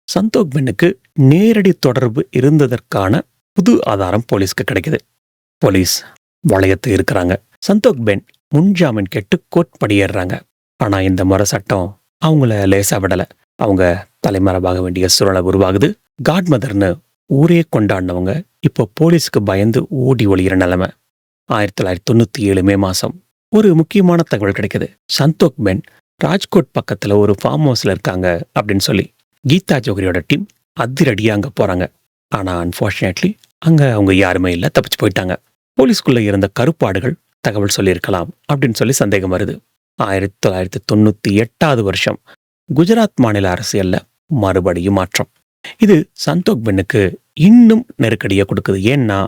சந்தோக் பென்னுக்கு நேரடி தொடர்பு இருந்ததற்கான புது ஆதாரம் போலீஸ்க்கு கிடைக்குது. போலீஸ் வளையத்து இருக்கிறாங்க. சந்தோக் பென் முன்ஜாமீன் கேட்டு கோர்ட் படியேறாங்க. ஆனா இந்த முறை சட்டம் அவங்கள லேசா விடல. அவங்க தலைமறைவாக வேண்டிய சூழலை உருவாகுது. காட்மதர்னு ஊரே கொண்டாடினவங்க இப்போ போலீஸுக்கு பயந்து ஓடி ஒளிகிற நிலைமை. 1997 மே மாசம் ஒரு முக்கியமான தகவல் கிடைக்குது. சந்தோக் பென் ராஜ்கோட் பக்கத்துல ஒரு ஃபார்ம் ஹவுஸ்ல இருக்காங்க அப்படின்னு சொல்லி கீதா ஜோகரியோட டீம் அதிரடியா அங்க போறாங்க. ஆனா அன்பார்ச்சுனேட்லி அங்க அவங்க யாருமே இல்ல, தப்பிச்சு போயிட்டாங்க. போலீஸ்குள்ள இருந்த கருப்பாடுகள் தகவல் சொல்லியிருக்கலாம் அப்படின்னு சொல்லி சந்தேகம் வருது. 1998 வருஷம் குஜராத் மாநில அரசியல்ல மறுபடியும் மாற்றம். இது சந்தோக் பென்னுக்கு இன்னும் நெருக்கடியை கொடுக்குது. ஏன்னா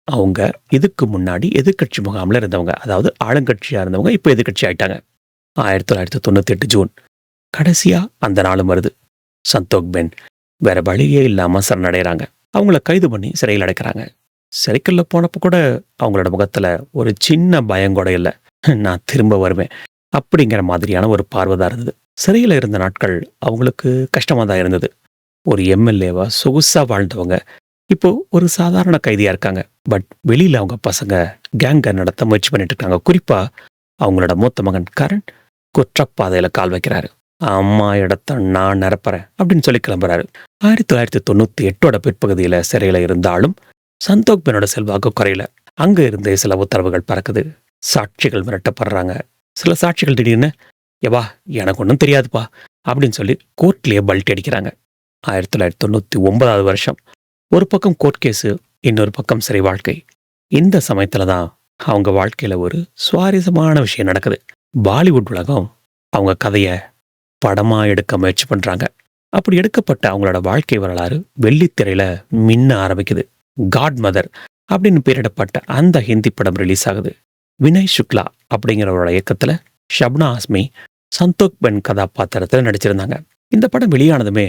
அவங்க இதுக்கு முன்னாடி எதிர்கட்சி முகாமில் இருந்தவங்க, அதாவது ஆளுங்கட்சியா இருந்தவங்க இப்போ எதிர்கட்சி ஆயிட்டாங்க. 1998 ஜூன் கடைசியா அந்த நாளும் வருது. சந்தோக் பென் வேற வழியே இல்லாம சரணடைகிறாங்க. அவங்கள கைது பண்ணி சிறையில் அடைக்கிறாங்க. சிறைக்குள்ள போனப்போ கூட அவங்களோட முகத்துல ஒரு சின்ன பயம் கூட இல்லை. நான் திரும்ப வருவேன் அப்படிங்கிற மாதிரியான ஒரு பார்வைதான் இருந்தது. சிறையில் இருந்த நாட்கள் அவங்களுக்கு கஷ்டமா தான் இருந்தது. ஒரு எம்எல்ஏவா சொகுசா வாழ்ந்தவங்க இப்போ ஒரு சாதாரண கைதியா இருக்காங்க. பட் வெளியில அவங்க பசங்க கேங்க நடத்த முயற்சி பண்ணிட்டு இருக்காங்க. குறிப்பா அவங்களோட மூத்த மகன் கரண் குற்றப்பாதையில கால் வைக்கிறாரு. அம்மா இடத்த நான் நிரப்புறேன் அப்படின்னு சொல்லி கிளம்புறாரு. 1998 பிற்பகுதியில சிறையில இருந்தாலும் சந்தோக் பெனோட செல்வாக்கு குறையல. அங்க இருந்தே சில உத்தரவுகள் பறக்குது. சாட்சிகள் மிரட்டப்படுறாங்க. சில சாட்சிகள் திடீர்னு எவா எனக்கு ஒன்றும் தெரியாதுப்பா அப்படின்னு சொல்லி கோர்ட்லயே பல்ட்டி அடிக்கிறாங்க. 1999 வருஷம் ஒரு பக்கம் கோர்ட் கேஸு, இன்னொரு பக்கம் சிறை வாழ்க்கை. இந்த சமயத்துல தான் அவங்க வாழ்க்கையில ஒரு சுவாரஸ்யமான விஷயம் நடக்குது. பாலிவுட் உலகம் அவங்க கதைய படமா எடுக்க முயற்சி பண்றாங்க. அப்படி எடுக்கப்பட்ட அவங்களோட வாழ்க்கை வரலாறு வெள்ளித்திரையில மின்ன ஆரம்பிக்குது. காட்மதர் அப்படின்னு பெயரிடப்பட்ட அந்த ஹிந்தி படம் ரிலீஸ் ஆகுது. வினய் சுக்லா அப்படிங்கிறவரோட இயக்கத்துல ஷப்னா ஆஸ்மி சந்தோக் பென் கதாபாத்திரத்தில் நடிச்சிருந்தாங்க. இந்த படம் வெளியானதுமே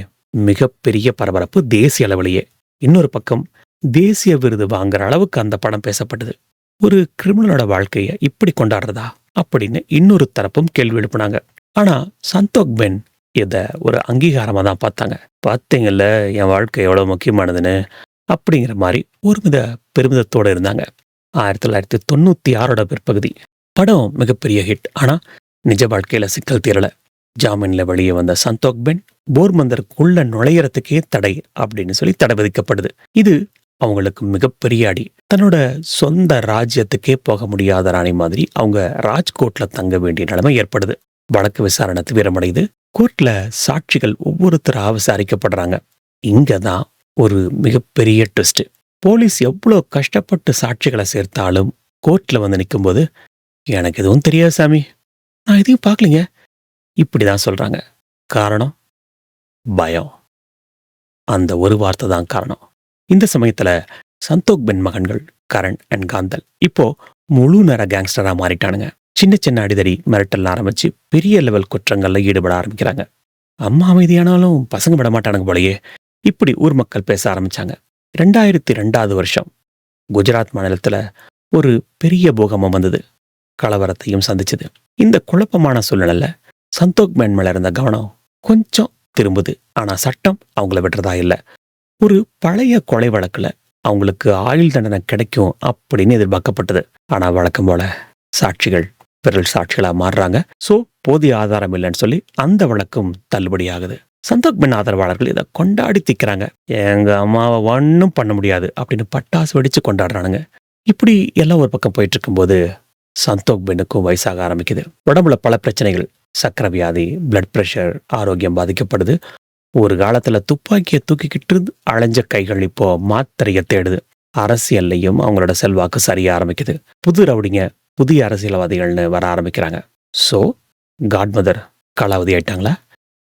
மிகப்பெரிய பரபரப்பு தேசிய அளவிலேயே. இன்னொரு பக்கம் தேசிய விருது வாங்குற அளவுக்கு அந்த படம் பேசப்பட்டது. ஒரு கிரிமினலோட வாழ்க்கையை இப்படி கொண்டாடுறதா அப்படின்னு இன்னொரு தரப்பும் கேள்வி எழுப்புனாங்க. ஆனா சந்தோக் பென் இத ஒரு அங்கீகாரமா தான் பார்த்தாங்க. பார்த்தீங்கல்ல என் வாழ்க்கை எவ்வளவு முக்கியமானதுன்னு அப்படிங்கிற மாதிரி ஒருமித பெருமிதத்தோட இருந்தாங்க. 1996 பிற்பகுதி படம் மிகப்பெரிய ஹிட். ஆனா நிஜ வாழ்க்கையில சிக்கல் தீரல. ஜாமீன்ல வெளியே வந்த சந்தோக் பென் போர்மந்தருக்குள்ள நுழையறதுக்கே தடை அப்படின்னு சொல்லி தடை விதிக்கப்படுது. இது அவங்களுக்கு மிகப்பெரிய அடி. தன்னோட சொந்த ராஜ்யத்துக்கே போக முடியாத ராணி மாதிரி அவங்க ராஜ்கோட்ல தங்க வேண்டிய நிலைமை ஏற்படுது. வழக்கு விசாரணை தீவிரமடையுது. கோர்ட்ல சாட்சிகள் ஒவ்வொருத்தரா விசாரிக்கப்படுறாங்க. இங்கதான் ஒரு மிகப்பெரிய ட்விஸ்ட். போலீஸ் எவ்வளவு கஷ்டப்பட்டு சாட்சிகளை சேர்த்தாலும் கோர்ட்ல வந்து நிற்கும்போது எனக்கு எதுவும் தெரியாது சாமி, நான் எதையும் பார்க்கலீங்க இப்படிதான் சொல்றாங்க. காரணம் பயம். அந்த ஒரு வார்த்தை தான் காரணம். இந்த சமயத்துல சந்தோக் பென் மகன்கள் கரண் அண்ட் காந்தல் இப்போ முழு நேர கேங்ஸ்டரா மாறிட்டானுங்க. சின்ன சின்ன அடிதடி மிரட்டல் ஆரம்பிச்சு பெரிய லெவல் குற்றங்கள்ல ஈடுபட ஆரம்பிக்கிறாங்க. அம்மா அமைதியானாலும் பசங்க விட மாட்டானுங்க போலயே இப்படி ஊர் மக்கள் பேச ஆரம்பிச்சாங்க. 2002 வருஷம் குஜராத் மாநிலத்துல ஒரு பெரிய பூகம்பம் வந்தது. கலவரத்தையும் சந்திச்சது. இந்த குழப்பமான சூழ்நிலையில சந்தோக் பென் மேல இருந்த கவனம் கொஞ்சம் திரும்புது. ஆனா சட்டம் அவங்கள விடுறதா இல்ல. ஒரு பழைய கொலை வழக்குல அவங்களுக்கு ஆயுள் தண்டனை கிடைக்கும் அப்படின்னு எதிர்பார்க்கப்பட்டது. ஆனா வழக்கம் போல சாட்சிகள் விரல் சாட்சிகளா மாறுறாங்க. சோ போதிய ஆதாரம் இல்லைன்னு சொல்லி அந்த வழக்கும் தள்ளுபடி ஆகுது. சந்தோக் பென் ஆதரவாளர்கள் இதை கொண்டாடி திக்கிறாங்க. எங்க அம்மாவை ஒன்னும் பண்ண முடியாது அப்படின்னு பட்டாசு வெடிச்சு கொண்டாடுறானுங்க. இப்படி எல்லாம் ஒரு பக்கம் போயிட்டு இருக்கும்போது சந்தோக் பென்னுக்கும் வயசாக ஆரம்பிக்குது. உடம்புல பல பிரச்சனைகள், சக்கரை வியாதி, பிளட் பிரஷர், ஆரோக்கியம் பாதிக்கப்படுது. ஒரு காலத்துல துப்பாக்கியை தூக்கிக்கிட்டு அலைஞ்ச கைகள் இப்போ மாத்திரைய தேடுது. அரசியல்லையும் அவங்களோட செல்வாக்கு சரிய ஆரம்பிக்குது. புது ரவுடிங்க, புதிய அரசியல்வாதிகள்னு வர ஆரம்பிக்கிறாங்க. சோ காட்மதர் காலாவதி ஆயிட்டாங்களா?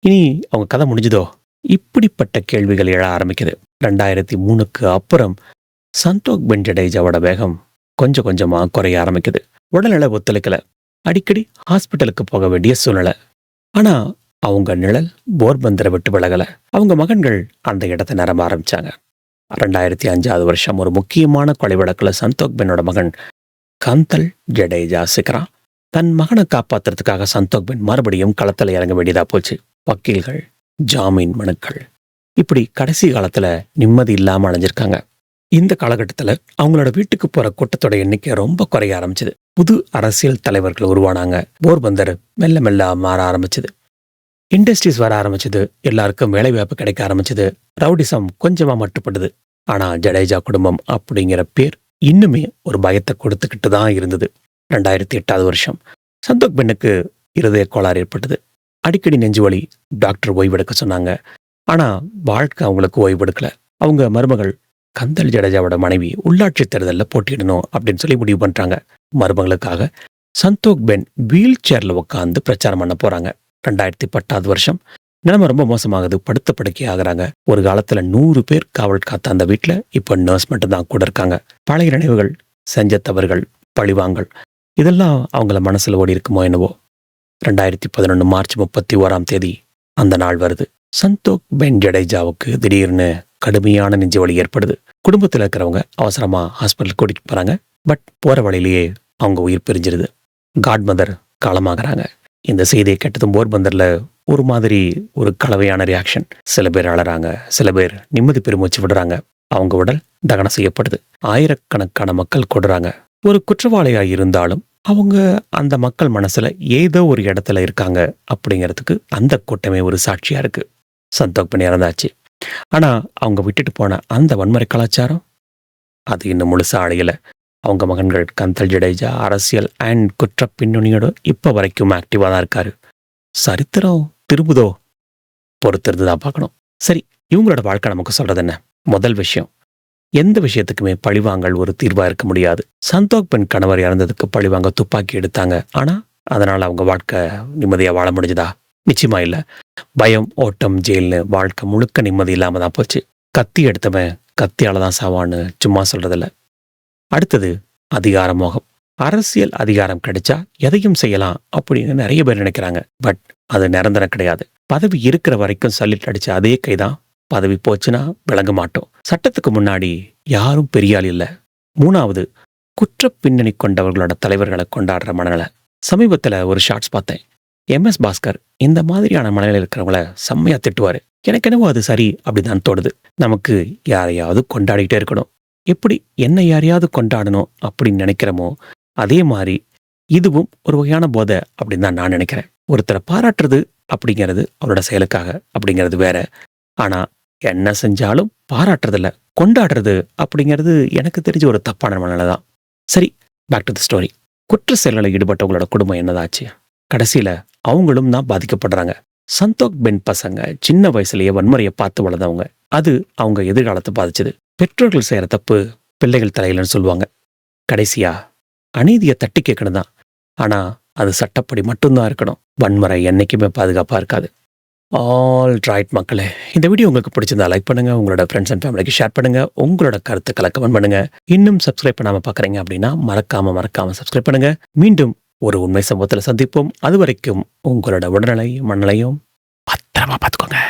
இனி அவங்க கதை முடிஞ்சுதோ? இப்படிப்பட்ட கேள்விகள் எழ ஆரம்பிக்குது. 2003க்கு அப்புறம் சந்தோக் பென் ஜடேஜாவோட வேகம் கொஞ்சம் கொஞ்சமா குறைய ஆரம்பிக்குது. உடல்நிலை ஒத்துழைக்கல. அடிக்கடி ஹாஸ்பிட்டலுக்கு போக வேண்டிய சூழ்நிலை. ஆனா அவங்க நிழல் போர்பந்தரை விட்டு விலகல. அவங்க மகன்கள் அந்த இடத்தை நிரம்ப ஆரம்பிச்சாங்க. 2005 வருஷம் ஒரு முக்கியமான கொலை வழக்குல சந்தோக் பென்னோட மகன் கந்தல் ஜடேஜா சிக்கிறான். தன் மகனை காப்பாத்துறதுக்காக சந்தோக் பென் மறுபடியும் களத்துல இறங்க வேண்டியதா போச்சு. வக்கீல்கள், ஜாமீன் மனுக்கள், இப்படி கடைசி காலத்துல நிம்மதி இல்லாம அடைஞ்சிருக்காங்க. இந்த காலகட்டத்துல அவங்களோட வீட்டுக்கு போற கூட்டத்தோட எண்ணிக்கை ரொம்ப குறைய ஆரம்பிச்சது. புது அரசியல் தலைவர்கள் உருவானாங்க. போர்பந்தர் மெல்ல மெல்ல மாற ஆரம்பிச்சது. இண்டஸ்ட்ரீஸ் வர ஆரம்பிச்சது. எல்லாருக்கும் வேலை வாய்ப்பு கிடைக்க ஆரம்பிச்சது. ரவுடிசம் கொஞ்சமா மட்டுப்படுது. ஆனா ஜடேஜா குடும்பம் அப்படிங்கிற பேர் இன்னுமே ஒரு பயத்தை கொடுத்துக்கிட்டு தான் இருந்தது. 2008 வருஷம் சந்தோக் பென்னுக்கு இருதய கோளாறு ஏற்பட்டது. அடிக்கடி நெஞ்சுவலி. டாக்டர் ஓய்வெடுக்க சொன்னாங்க. ஆனா வாழ்க்கை அவங்களுக்கு ஓய்வெடுக்கல. அவங்க மருமகள் கந்தல் ஜடேஜாவோட மனைவி உள்ளாட்சி தேர்தலில் போட்டியிடணும் அப்படின்னு சொல்லி முடிவு பண்றாங்க. மருமகளுக்காக சந்தோக் பென் வீல் சேர்ல உட்காந்து பிரச்சாரம் பண்ண போறாங்க. 2010 வருஷம் நிலைமை ரொம்ப மோசமாகுது. படுத்த படுக்கை ஆகுறாங்க. ஒரு காலத்துல 100 பேர் காவல் காத்த அந்த வீட்டுல இப்ப நர்ஸ் மட்டும் தான் கூட இருக்காங்க. பழைய நினைவுகள், செஞ்ச தவறுகள், பழிவாங்கல், இதெல்லாம் அவங்கள மனசுல ஓடி இருக்குமோ என்னவோ. 2011 மார்ச் 31 அந்த நாள் வருது. சந்தோக் பென் ஜடேஜாவுக்கு திடீர்னு கடுமையான நெஞ்சு வலி ஏற்படுது. குடும்பத்தில் இருக்கிறவங்க அவசரமா ஹாஸ்பிட்டல் கூட்டிட்டு போறாங்க. பட் போற வழியிலேயே அவங்க உயிர் பிரிஞ்சிருது. காட்மதர் காலமாகறாங்க. இந்த செய்தியை கேட்டதும் போர்பந்தர்ல ஒரு மாதிரி ஒரு கலவையான ரியாக்ஷன். சில பேர் அழறாங்க, சில பேர் நிம்மதி பெருமூச்சு விடுறாங்க. அவங்க உடல் தகனம் செய்யப்படுது. ஆயிரக்கணக்கான மக்கள் கொடுறாங்க. ஒரு குற்றவாளியா இருந்தாலும் அவங்க அந்த மக்கள் மனசுல ஏதோ ஒரு இடத்துல இருக்காங்க அப்படிங்கிறதுக்கு அந்த கூட்டமே ஒரு சாட்சியா இருக்கு. சந்தோக் பென் இறந்தாச்சு. ஆனா அவங்க விட்டுட்டு போன அந்த வன்முறை கலாச்சாரம் அது இன்னும் முழுசா அடையல. அவங்க மகன்கள் கந்தல் ஜடேஜா அரசியல் அண்ட் குற்ற பின்னணியோட இப்ப வரைக்கும் ஆக்டிவா தான் இருக்காரு. சரித்திரம் திரும்புதோ? பொறுத்திருந்து தான் பார்க்கணும். சரி, இவங்களோட வாழ்க்கை நமக்கு சொல்றது என்ன? முதல் விஷயம், எந்த விஷயத்துக்குமே பழிவாங்கல் ஒரு தீர்வா இருக்க முடியாது. சந்தோக் பென் கணவர் இறந்ததுக்கு பழிவாங்க துப்பாக்கி எடுத்தாங்க. ஆனா அதனால அவங்க வாழ்க்கை நிம்மதியா வாழ முடிஞ்சதா? நிச்சயமா இல்ல. பயம், ஓட்டம், ஜெயில்னு வாழ்க்கை முழுக்க நிம்மதி இல்லாம தான் போச்சு. கத்தி எடுத்தவன் கத்தியால தான் சாவான்னு சும்மா சொல்றதில்ல. அடுத்தது அதிகார மோகம். அரசியல் அதிகாரம் கிடைச்சா எதையும் செய்யலாம் அப்படின்னு நிறைய பேர் நினைக்கிறாங்க. பட் அது நிரந்தரம் கிடையாது. பதவி இருக்கிற வரைக்கும் சல்லிட்டு அடிச்ச அதே கைதான் பதவி போச்சுன்னா விளங்க மாட்டோம். சட்டத்துக்கு முன்னாடி யாரும் பெரியாள் இல்ல. மூணாவது, குற்ற பின்னணி கொண்டவர்களோட தலைவர்களை கொண்டாடுற மனநிலை. சமீபத்துல ஒரு ஷார்ட்ஸ் பார்த்தேன். MS பாஸ்கர் இந்த மாதிரியான மனநிலை இருக்கிறவங்கள செம்மையா திட்டுவாரு. எனக்கு என்னவோ அது சரி அப்படிதான் தோடுது. நமக்கு யாரையாவது கொண்டாடிட்டே இருக்கணும். எப்படி என்ன யாரையாவது கொண்டாடணும் அப்படின்னு நினைக்கிறோமோ அதே மாதிரி இதுவும் ஒரு வகையான போதை அப்படின்னு தான் நான் நினைக்கிறேன். ஒருத்தரை பாராட்டுறது அப்படிங்கிறது அவரோட செயலுக்காக அப்படிங்கிறது வேற. ஆனா என்ன செஞ்சாலும் பாராட்டுறதில்ல, கொண்டாடுறது அப்படிங்கிறது எனக்கு தெரிஞ்ச ஒரு தப்பான மனநிலை தான். சரி, பேக் டு தி ஸ்டோரி. குற்ற செயல்களில் ஈடுபட்டவங்களோட குடும்பம் என்னதாச்சு? கடைசியில அவங்களும் தான் பாதிக்கப்படுறாங்க. சந்தோக் பென் பசங்க சின்ன வயசுலயே வன்முறையை பார்த்து வளர்ந்தவங்க. அது அவங்க எதிர்காலத்தை பாதிச்சது. பெற்றோர்கள் செய்யற தப்பு பிள்ளைகள் தலையிலன்னு சொல்லுவாங்க. கடைசியா அநீதியை தட்டி கேட்கணும் தான். ஆனா அது சட்டப்படி மட்டும்தான் இருக்கணும். வன்முறை என்னைக்குமே பாதுகாப்பா இருக்காது. ஆல் ரைட் மக்களே, இந்த வீடியோ உங்களுக்கு பிடிச்சிருந்தா லைக் பண்ணுங்க, உங்களோட ஃப்ரெண்ட்ஸ் அண்ட் ஃபேமிலிக்கு ஷேர் பண்ணுங்க, உங்களோட கருத்துக்களை கமெண்ட் பண்ணுங்க. இன்னும் சப்ஸ்கிரைப் பண்ணாம பாக்குறீங்க அப்படின்னா மறக்காம சப்ஸ்கிரைப் பண்ணுங்க. மீண்டும் ஒரு உண்மை சம்பவத்துல சந்திப்போம். அது வரைக்கும் உங்களோட உடல்நிலை மனநிலையும் பத்திரமா பார்த்துக்கோங்க.